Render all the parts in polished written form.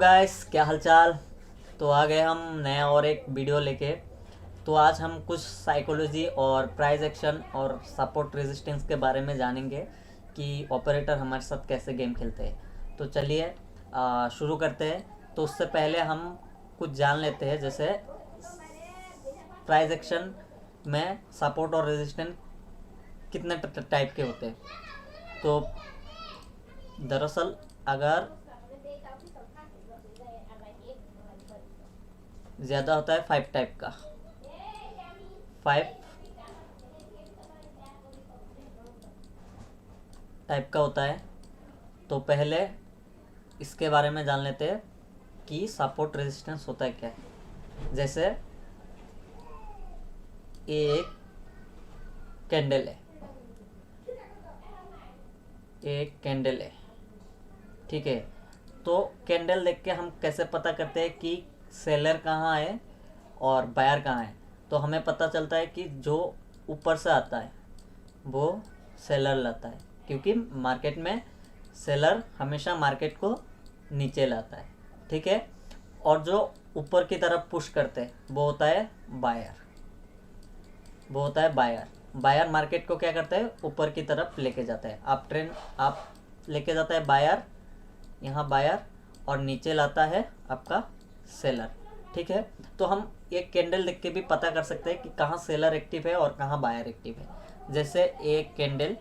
Guys, क्या हालचाल। तो आ गए हम नया और एक वीडियो लेके। तो आज हम कुछ साइकोलॉजी और प्राइस एक्शन और सपोर्ट रेजिस्टेंस के बारे में जानेंगे कि ऑपरेटर हमारे साथ कैसे गेम खेलते हैं। तो चलिए शुरू करते हैं। तो उससे पहले हम कुछ जान लेते हैं, जैसे प्राइस एक्शन में सपोर्ट और रेजिस्टेंस कितने टाइप के होते हैं। तो दरअसल अगर ज़्यादा होता है 5 टाइप का, 5 टाइप का होता है। तो पहले इसके बारे में जान लेते हैं कि सपोर्ट रेजिस्टेंस होता है क्या है। जैसे एक कैंडल है, एक कैंडल है, ठीक है। तो कैंडल देख के हम कैसे पता करते हैं कि सेलर कहाँ है और बायर कहाँ है। तो हमें पता चलता है कि जो ऊपर से आता है वो सेलर लाता है, क्योंकि मार्केट में सेलर हमेशा मार्केट को नीचे लाता है, ठीक है। और जो ऊपर की तरफ पुश करते हैं वो होता है बायर, वो होता है बायर। बायर मार्केट को क्या करता है, ऊपर की तरफ लेके जाता है। आप ट्रेंड आप लेके जाता है बायर, यहाँ बायर, और नीचे लाता है आपका सेलर, ठीक है। तो हम एक कैंडल देख के भी पता कर सकते हैं कि कहाँ सेलर एक्टिव है और कहाँ बायर एक्टिव है। जैसे एक कैंडल,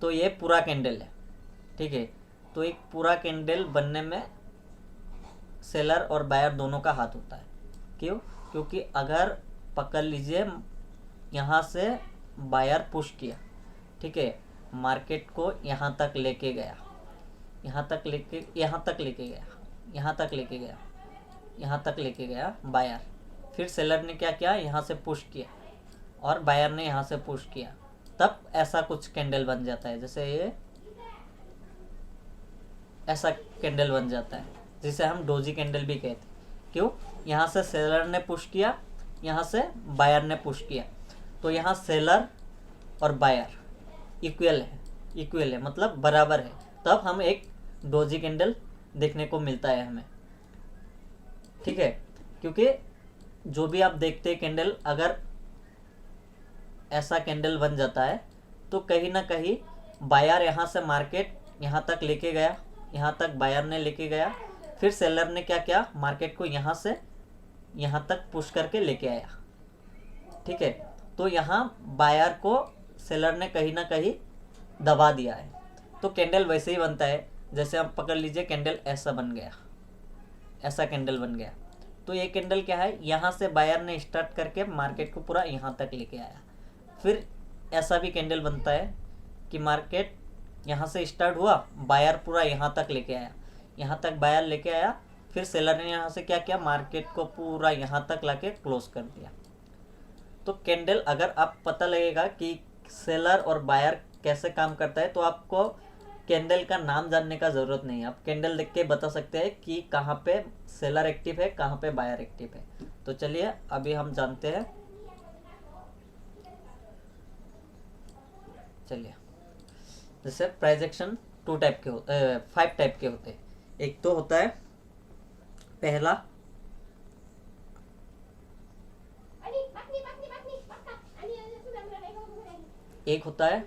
तो ये पूरा कैंडल है, ठीक है। तो एक पूरा कैंडल बनने में सेलर और बायर दोनों का हाथ होता है। क्यों? क्योंकि अगर पकड़ लीजिए यहाँ से बायर पुश किया, ठीक है, मार्केट को यहाँ तक लेके गया, यहाँ तक लेके गया, यहाँ तक लेके गया, यहाँ तक लेके गया बायर। फिर सेलर ने क्या किया, यहाँ से पुश किया और बायर ने यहाँ से पुश किया, तब ऐसा कुछ कैंडल बन जाता है। जैसे ये ऐसा कैंडल बन जाता है, जिसे हम डोजी कैंडल भी कहते हैं। क्यों? यहाँ से सेलर ने पुश किया, यहाँ से बायर ने पुश किया, तो यहाँ सेलर और बायर इक्वल है, मतलब बराबर है। तब हम एक डोजी कैंडल देखने को मिलता है हमें, ठीक है। क्योंकि जो भी आप देखते हैं कैंडल, अगर ऐसा कैंडल बन जाता है तो कहीं ना कहीं बायर यहाँ से मार्केट यहाँ तक लेके गया, यहाँ तक बायर ने लेके गया, फिर सेलर ने क्या किया, मार्केट को यहाँ से यहाँ तक पुश करके लेके आया, ठीक है। तो यहाँ बायर को सेलर ने कहीं ना कहीं दबा दिया है। तो कैंडल वैसे ही बनता है, जैसे आप पकड़ लीजिए कैंडल ऐसा बन गया, ऐसा कैंडल बन गया। तो ये कैंडल क्या है, यहाँ से बायर ने स्टार्ट करके मार्केट को पूरा यहाँ तक लेके आया। फिर ऐसा भी कैंडल बनता है कि मार्केट यहाँ से स्टार्ट हुआ, बायर पूरा यहाँ तक लेके आया, यहाँ तक बायर लेके आया, फिर सेलर ने यहाँ से क्या किया, मार्केट को पूरा यहाँ तक लाके क्लोज कर दिया। तो कैंडल, अगर आप पता लगेगा कि सेलर और बायर कैसे काम करता है, तो आपको कैंडल का नाम जानने का ज़रूरत नहीं है। आप कैंडल देख के बता सकते हैं कि कहाँ पे सेलर एक्टिव है, कहाँ पे बायर एक्टिव है। तो चलिए अभी हम जानते हैं। चलिए, जैसे प्राइस एक्शन 5 टाइप के होते हैं। एक तो होता है पहला, एक होता है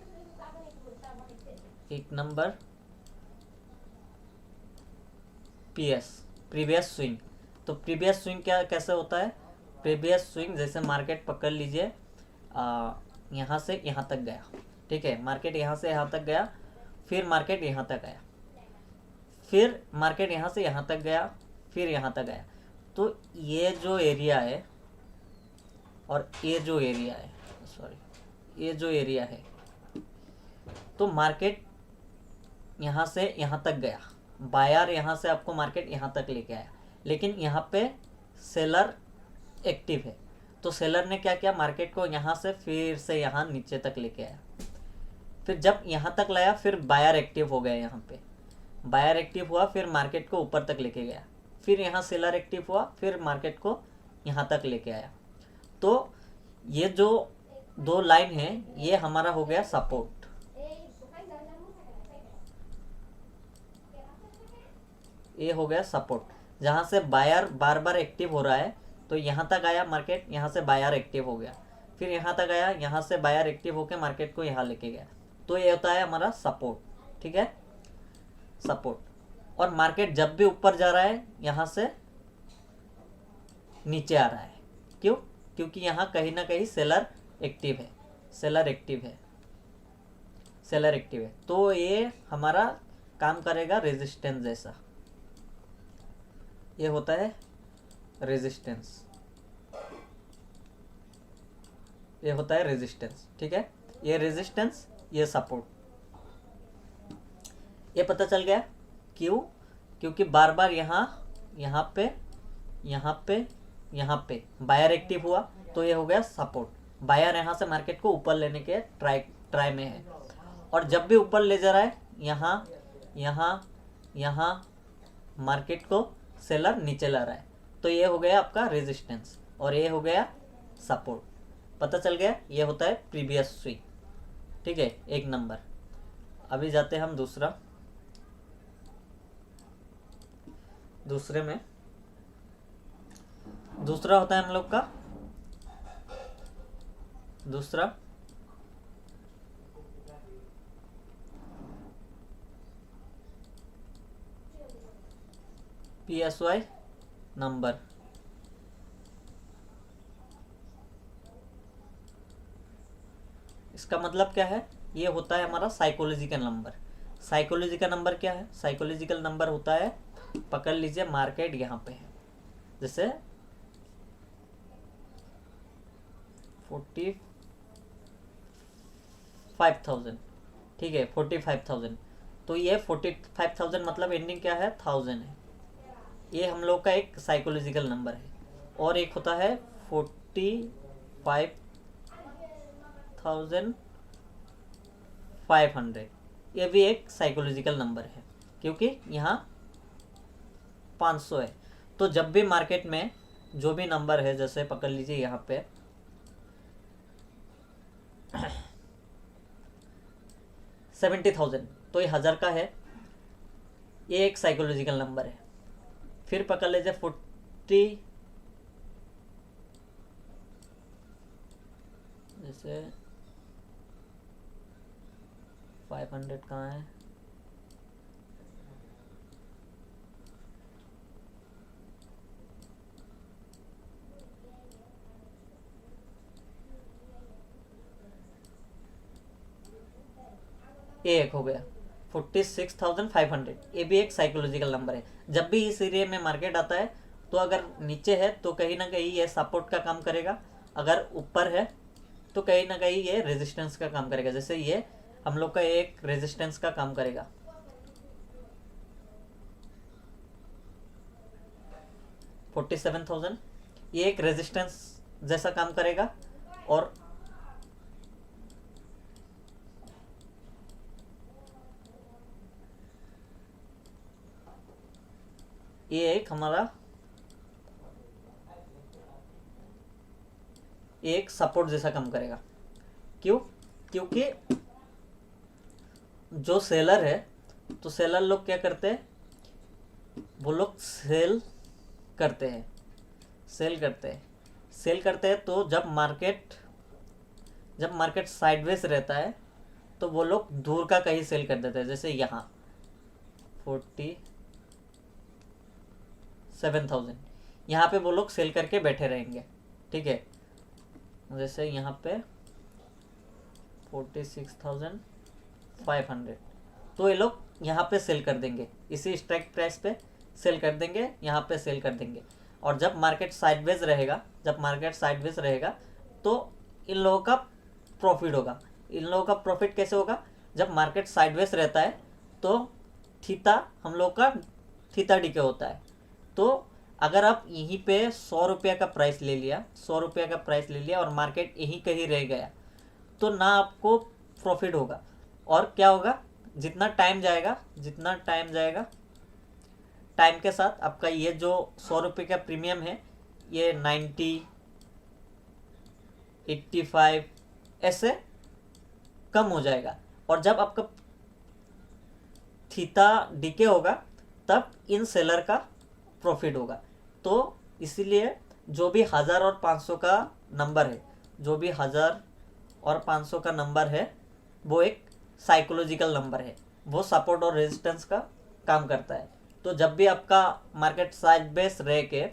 एक नंबर प्रीवियस स्विंग। तो प्रीवियस स्विंग कैसे होता है? प्रीवियस स्विंग, जैसे मार्केट पकड़ लीजिए यहाँ से यहाँ तक गया, ठीक है। मार्केट यहाँ से यहाँ तक गया, फिर मार्केट यहाँ तक आया, फिर मार्केट यहाँ से यहाँ तक गया, फिर यहाँ तक आया। तो ये जो एरिया है और ये जो एरिया है, ये जो एरिया है, तो मार्केट यहाँ से यहाँ तक गया, बायर यहाँ से आपको मार्केट यहाँ तक लेके आया, लेकिन यहाँ पे सेलर एक्टिव है। तो सेलर ने क्या किया, मार्केट को यहाँ से फिर से यहाँ नीचे तक लेके आया। फिर जब यहाँ तक लाया, फिर बायर एक्टिव हो गया, यहाँ पे बायर एक्टिव हुआ, फिर मार्केट को ऊपर तक लेके गया, फिर यहाँ सेलर एक्टिव हुआ, फिर मार्केट को यहाँ तक लेके आया। तो ये जो दो लाइन है, ये हमारा हो गया सपोर्ट। ये हो गया सपोर्ट। जहाँ से बायर बार बार एक्टिव हो रहा है तो यहाँ तक आया मार्केट, यहाँ से बायर एक्टिव हो गया, फिर यहाँ तक आया, यहाँ से बायर एक्टिव होकर मार्केट को यहाँ लेके गया, तो ये होता है हमारा सपोर्ट। ठीक है, सपोर्ट। और मार्केट जब भी ऊपर जा रहा है यहाँ से नीचे आ रहा है, क्यों? क्योंकि यहाँ कहीं ना कहीं सेलर एक्टिव है, सेलर एक्टिव है, सेलर एक्टिव है, तो ये हमारा काम करेगा रेजिस्टेंस जैसा। ये होता है रेजिस्टेंस, ये होता है रेजिस्टेंस। ठीक है, ये रेजिस्टेंस, ये सपोर्ट। ये पता चल गया क्यों? क्योंकि बार बार यहाँ पे यहाँ पे यहाँ पे बायर एक्टिव हुआ, तो ये हो गया सपोर्ट। बायर यहाँ से मार्केट को ऊपर लेने के ट्राई में है, और जब भी ऊपर ले जा रहा है यहाँ मार्केट को सेलर नीचे ला रहा है, तो ये हो गया आपका रेजिस्टेंस और ये हो गया सपोर्ट। पता चल गया, ये होता है प्रीवियस स्विंग। ठीक है, एक नंबर। अभी जाते हैं हम दूसरे में। दूसरा होता है हम लोग का दूसरा PSY नंबर। इसका मतलब क्या है? ये होता है हमारा साइकोलॉजिकल नंबर। साइकोलॉजिकल नंबर क्या है? साइकोलॉजिकल नंबर होता है, पकड़ लीजिए मार्केट यहाँ पे है, जैसे 45,000। ठीक है, 45,000, तो ये 45,000 मतलब एंडिंग क्या है? 1000 है। ये हम लोग का एक साइकोलॉजिकल नंबर है। और एक होता है 45,500, ये भी एक साइकोलॉजिकल नंबर है, क्योंकि यहाँ 500 है। तो जब भी मार्केट में जो भी नंबर है, जैसे पकड़ लीजिए यहाँ पे 70,000, तो ये 1000 का है, ये एक साइकोलॉजिकल नंबर है। फिर पकड़ लीजिए 40, जैसे 500 कहाँ है? ये एक हो गया 46,500, ये भी एक साइकोलॉजिकल नंबर है। जब भी इस एरिया में मार्केट आता है, तो अगर नीचे है तो कहीं ना कहीं ये सपोर्ट का काम करेगा, अगर ऊपर है तो कहीं ना कहीं ये रेजिस्टेंस का काम करेगा। जैसे ये हम लोग का एक रेजिस्टेंस का काम करेगा, 47,000, ये एक रेजिस्टेंस जैसा काम करेगा। और ये एक हमारा एक सपोर्ट जैसा काम करेगा। क्यों? क्योंकि जो सेलर है, तो सेलर लोग क्या करते हैं? वो लोग सेल करते हैं। तो जब मार्केट साइडवेज रहता है, तो वो लोग दूर का कहीं सेल कर देते हैं। जैसे यहाँ 47,000, यहाँ पे वो लोग सेल करके बैठे रहेंगे। ठीक है, जैसे यहाँ पे 46,500, तो ये लोग यहाँ पे सेल कर देंगे, इसी स्ट्राइक प्राइस पे सेल कर देंगे, यहाँ पे सेल कर देंगे। और जब मार्केट साइडवेज रहेगा, तो इन लोगों का प्रॉफिट होगा। इन लोगों का प्रॉफिट कैसे होगा? जब मार्केट साइडवेज रहता है, तो थीटा हम लोग का थीटा डीके होता है। तो अगर आप यहीं पे 100 रुपये का प्राइस ले लिया, और मार्केट यहीं कहीं रह गया, तो ना आपको प्रॉफिट होगा। और क्या होगा? जितना टाइम जाएगा, टाइम के साथ आपका ये जो 100 रुपये का प्रीमियम है, ये 90, 85 ऐसे कम हो जाएगा। और जब आपका थीटा डीके होगा, तब इन सेलर का प्रॉफिट होगा। तो इसीलिए जो भी 1000 और 500 का नंबर है, जो भी 1000 और 500 का नंबर है, वो एक साइकोलॉजिकल नंबर है, वो सपोर्ट और रेजिस्टेंस का काम करता है। तो जब भी आपका मार्केट साइड बेस रह के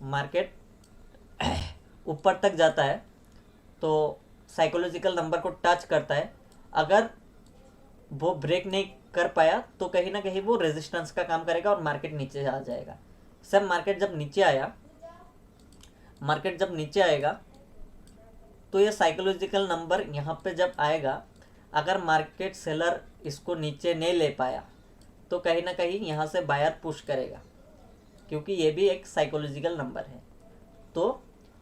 मार्केट ऊपर तक जाता है तो साइकोलॉजिकल नंबर को टच करता है, अगर वो ब्रेक नहीं कर पाया तो कहीं ना कहीं वो रेजिस्टेंस का काम करेगा और मार्केट नीचे आ जाएगा। सब मार्केट जब नीचे आएगा तो ये साइकोलॉजिकल नंबर यहाँ पे जब आएगा, अगर मार्केट सेलर इसको नीचे नहीं ले पाया तो कहीं ना कहीं यहाँ से बायर पुश करेगा, क्योंकि ये भी एक साइकोलॉजिकल नंबर है। तो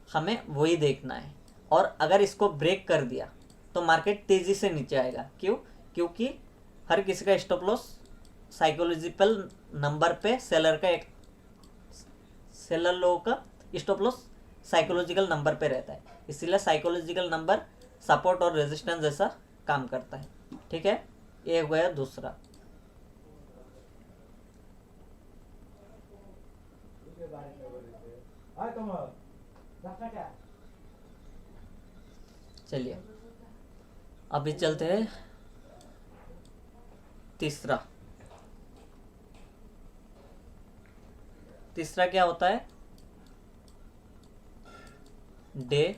हमें वही देखना है। और अगर इसको ब्रेक कर दिया तो मार्केट तेज़ी से नीचे आएगा। क्यों? क्योंकि हर किसी का स्टॉप लॉस साइकोलॉजिकल नंबर पे सेलर लोगों का स्टॉप लॉस साइकोलॉजिकल नंबर पे रहता है, इसीलिए साइकोलॉजिकल नंबर सपोर्ट और रेजिस्टेंस जैसा काम करता है। ठीक है, ये हो गया दूसरा। चलिए अभी चलते हैं तीसरा क्या होता है? डे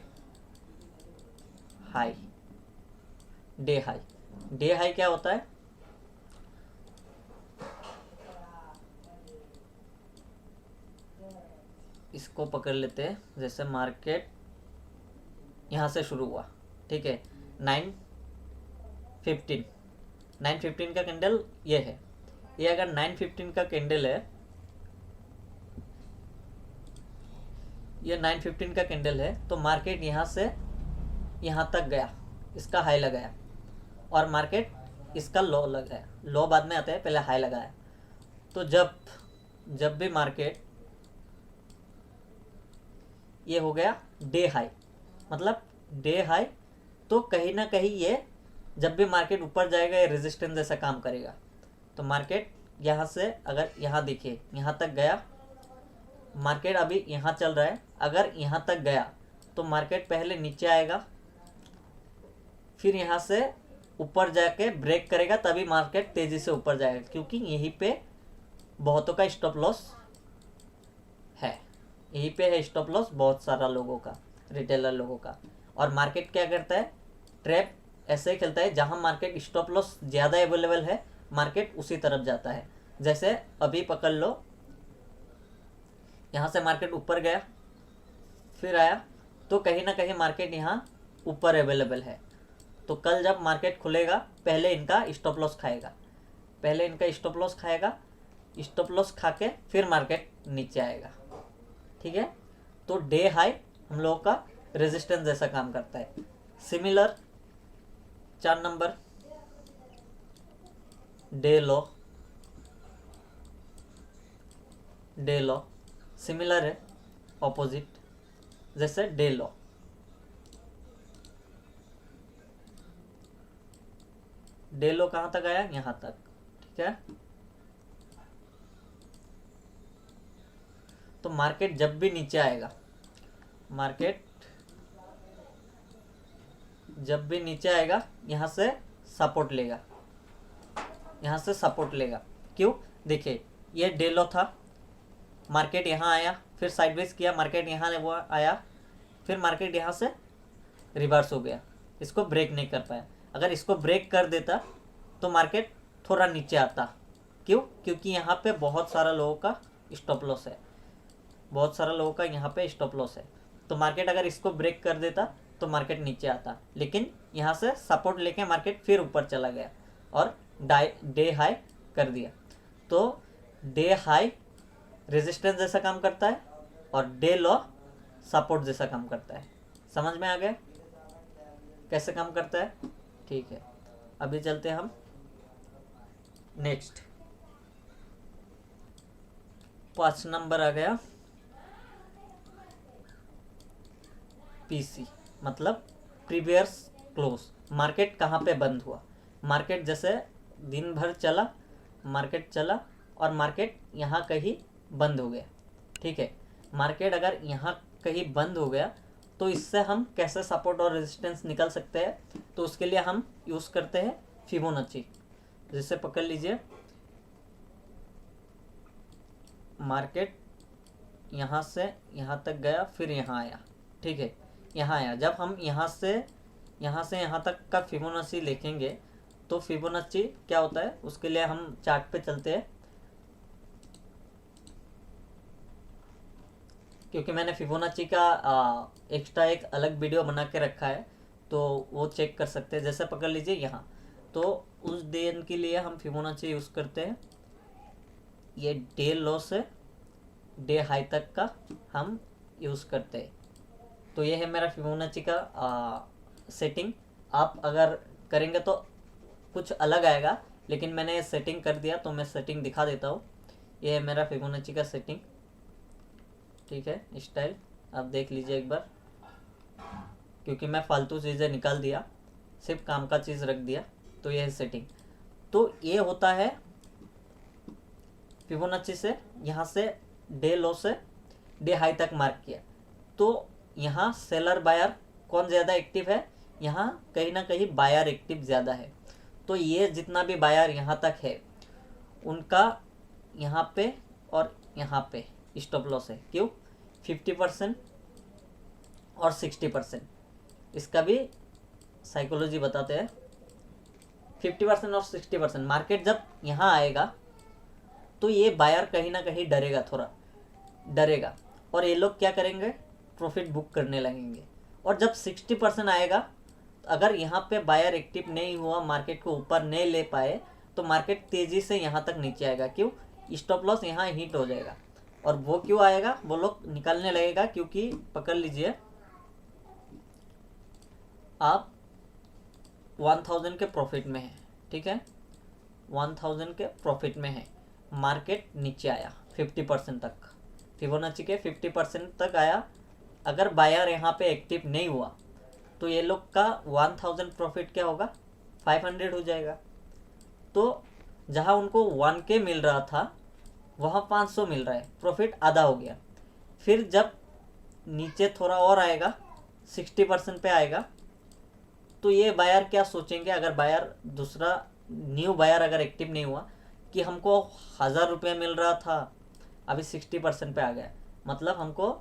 हाई क्या होता है? इसको पकड़ लेते हैं। जैसे मार्केट यहाँ से शुरू हुआ, ठीक है, 915 का कैंडल ये है। ये अगर 915 का कैंडल है, ये 915 का कैंडल है, तो मार्केट यहाँ से यहाँ तक गया, इसका हाई लगाया, और मार्केट इसका लो लगाया। लो बाद में आता है, पहले हाई लगाया। तो जब भी मार्केट ये हो गया डे हाई, मतलब डे हाई, तो कहीं ना कहीं ये जब भी मार्केट ऊपर जाएगा ये रेजिस्टेंस जैसा काम करेगा। तो मार्केट यहाँ से अगर यहाँ देखिए यहाँ तक गया, मार्केट अभी यहाँ चल रहा है, अगर यहाँ तक गया तो मार्केट पहले नीचे आएगा, फिर यहाँ से ऊपर जाके ब्रेक करेगा, तभी मार्केट तेज़ी से ऊपर जाएगा, क्योंकि यहीं पे बहुतों का स्टॉप लॉस है। यहीं पे है स्टॉप लॉस बहुत सारा लोगों का, रिटेलर लोगों का। और मार्केट क्या करता है? ट्रैप ऐसे ही खेलता है, जहां मार्केट स्टॉप लॉस ज़्यादा अवेलेबल है मार्केट उसी तरफ जाता है। जैसे अभी पकड़ लो, यहाँ से मार्केट ऊपर गया, फिर आया, तो कहीं ना कहीं मार्केट यहाँ ऊपर अवेलेबल है। तो कल जब मार्केट खुलेगा पहले इनका स्टॉप लॉस खाएगा, स्टॉप लॉस खा के फिर मार्केट नीचे आएगा। ठीक है, तो डे हाई हम लोगों का रेजिस्टेंस जैसा काम करता है। सिमिलर 4 नंबर डे लो सिमिलर है, ऑपोजिट, जैसे डे लो। कहाँ तक आया? यहाँ तक। ठीक है, तो मार्केट जब भी नीचे आएगा, यहाँ से सपोर्ट लेगा। क्यों? देखिए ये डे लो था, मार्केट यहाँ आया, फिर साइडवेज किया, मार्केट यहाँ वो आया, फिर मार्केट यहाँ से रिवर्स हो गया, इसको ब्रेक नहीं कर पाया। अगर इसको ब्रेक कर देता तो मार्केट थोड़ा नीचे आता। क्यों? क्योंकि यहाँ पे बहुत सारा लोगों का स्टॉप लॉस है, तो मार्केट अगर इसको ब्रेक कर देता तो मार्केट नीचे आता, लेकिन यहाँ से सपोर्ट लेके मार्केट फिर ऊपर चला गया और डे हाई कर दिया। तो डे हाई रेजिस्टेंस जैसा काम करता है और डे लो सपोर्ट जैसा काम करता है। समझ में आ गया कैसे काम करता है? ठीक है, अभी चलते हैं हम नेक्स्ट। 5 नंबर आ गया पीसी, मतलब प्रीवियस क्लोज। मार्केट कहाँ पे बंद हुआ? मार्केट जैसे दिन भर चला, और मार्केट यहाँ कहीं बंद हो गया, ठीक है। मार्केट अगर यहाँ कहीं बंद हो गया तो इससे हम कैसे सपोर्ट और रेजिस्टेंस निकाल सकते हैं, तो उसके लिए हम यूज़ करते हैं फिबोनाची। जैसे पकड़ लीजिए, मार्केट यहाँ से यहाँ तक गया, फिर यहाँ आया, ठीक है, यहाँ आया। जब हम यहाँ से यहाँ तक का फिबोनाची लिखेंगे तो फिबोनाची क्या होता है, उसके लिए हम चार्ट पे चलते हैं। क्योंकि मैंने फिबोनाची का एक्स्ट्रा एक अलग वीडियो बना के रखा है, तो वो चेक कर सकते हैं। जैसे पकड़ लीजिए यहाँ, तो उस दिन के लिए हम फिबोनाची यूज़ करते हैं। ये डे लो से डे हाई तक का हम यूज़ करते हैं। तो ये है मेरा फिबोनाची का सेटिंग। आप अगर करेंगे तो कुछ अलग आएगा, लेकिन मैंने सेटिंग कर दिया तो मैं सेटिंग दिखा देता हूँ। ये है मेरा फिबोनाची का सेटिंग, ठीक है, स्टाइल आप देख लीजिए एक बार। क्योंकि मैं फालतू चीज़ें निकाल दिया, सिर्फ काम का चीज़ रख दिया, तो ये है सेटिंग। तो ये होता है फिबोनाची से यहाँ से डे लो से डे हाई तक मार्क किया, तो यहाँ सेलर बायर कौन ज़्यादा एक्टिव है, यहाँ कहीं ना कहीं बायर एक्टिव ज़्यादा है। तो ये जितना भी बायर यहाँ तक है उनका यहाँ पे और यहाँ पे स्टॉप लॉस है। क्यों? 50% और 60%, इसका भी साइकोलॉजी बताते हैं। 50% और 60%, मार्केट जब यहाँ आएगा तो ये बायर कहीं ना कहीं डरेगा, थोड़ा डरेगा, और ये लोग क्या करेंगे, प्रॉफिट बुक करने लगेंगे। और जब 60% आएगा, अगर यहाँ पे बायर एक्टिव नहीं हुआ, मार्केट को ऊपर नहीं ले पाए, तो मार्केट तेज़ी से यहाँ तक नीचे आएगा। क्यों? स्टॉप लॉस यहाँ हिट हो जाएगा। और वो क्यों आएगा, वो लोग निकालने लगेगा, क्योंकि पकड़ लीजिए आप 1000 के प्रॉफिट में है, ठीक है, 1000 के प्रॉफिट में है, मार्केट नीचे आया 50% तक, फिबोनाची के 50% तक आया। अगर बायर यहाँ पे एक्टिव नहीं हुआ तो ये लोग का 1000 प्रॉफिट क्या होगा, 500 हो जाएगा। तो जहाँ उनको 1K मिल रहा था वहाँ 500 मिल रहा है, प्रॉफिट आधा हो गया। फिर जब नीचे थोड़ा और आएगा, 60% पे आएगा, तो ये बायर क्या सोचेंगे, अगर बायर दूसरा न्यू बायर अगर एक्टिव नहीं हुआ, कि हमको 1000 रुपये मिल रहा था, अभी 60% पे आ गया, मतलब हमको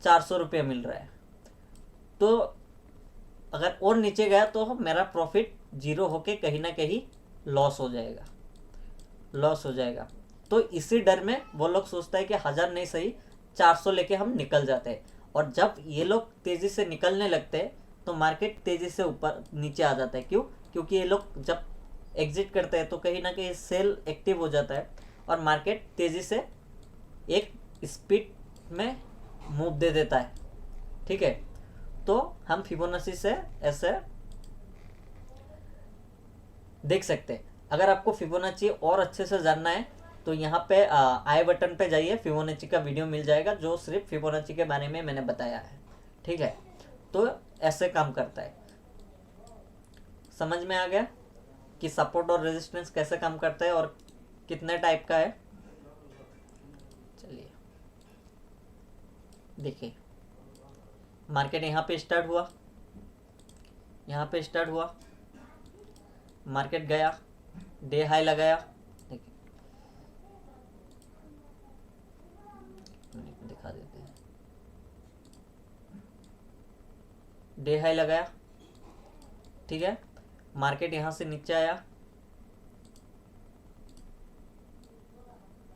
400 रुपये मिल रहा है। तो अगर और नीचे गया तो मेरा प्रॉफिट जीरो होके कहीं ना कहीं लॉस हो जाएगा, लॉस हो जाएगा। तो इसी डर में वो लोग सोचता है कि 1000 नहीं सही 400 लेके हम निकल जाते हैं। और जब ये लोग तेज़ी से निकलने लगते हैं तो मार्केट तेज़ी से ऊपर नीचे आ जाता है। क्यों? क्योंकि ये लोग जब एग्जिट करते हैं तो कहीं ना कहीं सेल एक्टिव हो जाता है और मार्केट तेज़ी से एक स्पीड में मूव दे देता है, ठीक है। तो हम फिबोनाची से ऐसे देख सकते हैं। अगर आपको फिबोनाची और अच्छे से जानना है तो यहाँ पे आई बटन पे जाइए, फिबोनाची का वीडियो मिल जाएगा जो सिर्फ फिबोनाची के बारे में मैंने बताया है, ठीक है। तो ऐसे काम करता है। समझ में आ गया कि सपोर्ट और रेजिस्टेंस कैसे काम करता है और कितने टाइप का है। चलिए देखिए, मार्केट यहाँ पे स्टार्ट हुआ, यहाँ पे स्टार्ट हुआ, मार्केट गया, डे हाई लगाया, देखिए दिखा देते हैं, डे हाई लगाया, ठीक है। मार्केट यहाँ से नीचे आया,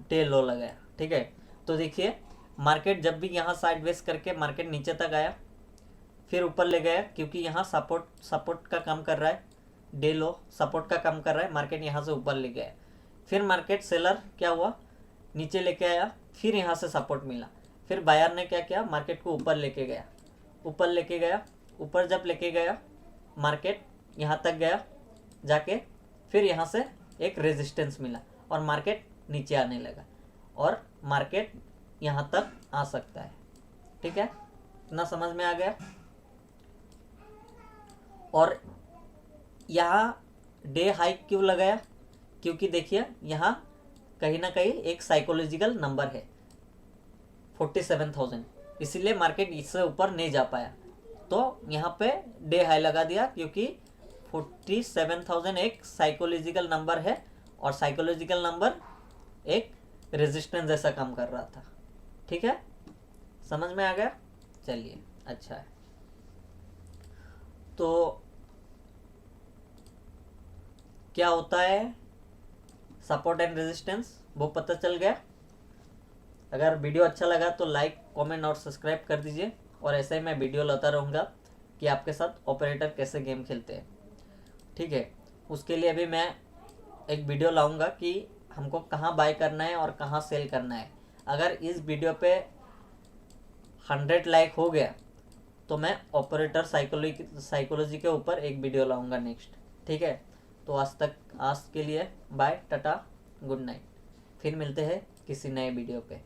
डे लो लगाया, ठीक है। तो देखिए मार्केट जब भी यहाँ साइडवेज करके मार्केट नीचे तक आया, फिर ऊपर ले गया, क्योंकि यहाँ सपोर्ट का काम कर रहा है, डे लो सपोर्ट का काम कर रहा है, मार्केट यहाँ से ऊपर ले गया। फिर मार्केट सेलर क्या हुआ, नीचे लेके आया, फिर यहाँ से सपोर्ट मिला, फिर बायर ने क्या किया, मार्केट को ऊपर लेके गया, ऊपर लेके गया, ऊपर जब लेके गया मार्केट यहाँ तक गया जाके, फिर यहाँ से एक रेजिस्टेंस मिला और मार्केट नीचे आने लगा और मार्केट यहाँ तक आ सकता है, ठीक है। इतना समझ में आ गया। और यहाँ डे हाई क्यों लगाया, क्योंकि देखिए यहाँ कहीं ना कहीं एक साइकोलॉजिकल नंबर है 47,000, इसीलिए मार्केट इससे ऊपर नहीं जा पाया। तो यहाँ पे डे हाई लगा दिया क्योंकि 47,000 एक साइकोलॉजिकल नंबर है और साइकोलॉजिकल नंबर एक रेजिस्टेंस जैसा काम कर रहा था। ठीक है, समझ में आ गया? चलिए, अच्छा है। तो क्या होता है सपोर्ट एंड रेजिस्टेंस, वो पता चल गया। अगर वीडियो अच्छा लगा तो लाइक, कमेंट और सब्सक्राइब कर दीजिए, और ऐसे ही मैं वीडियो लाता रहूँगा कि आपके साथ ऑपरेटर कैसे गेम खेलते हैं। ठीक है, उसके लिए भी मैं एक वीडियो लाऊंगा कि हमको कहाँ बाय करना है और कहाँ सेल करना है। अगर इस वीडियो पे 100 लाइक हो गया तो मैं ऑपरेटर साइकोलॉजी के ऊपर एक वीडियो लाऊंगा नेक्स्ट। ठीक है, तो आज के लिए बाय, टाटा, गुड नाइट। फिर मिलते हैं किसी नए वीडियो पे।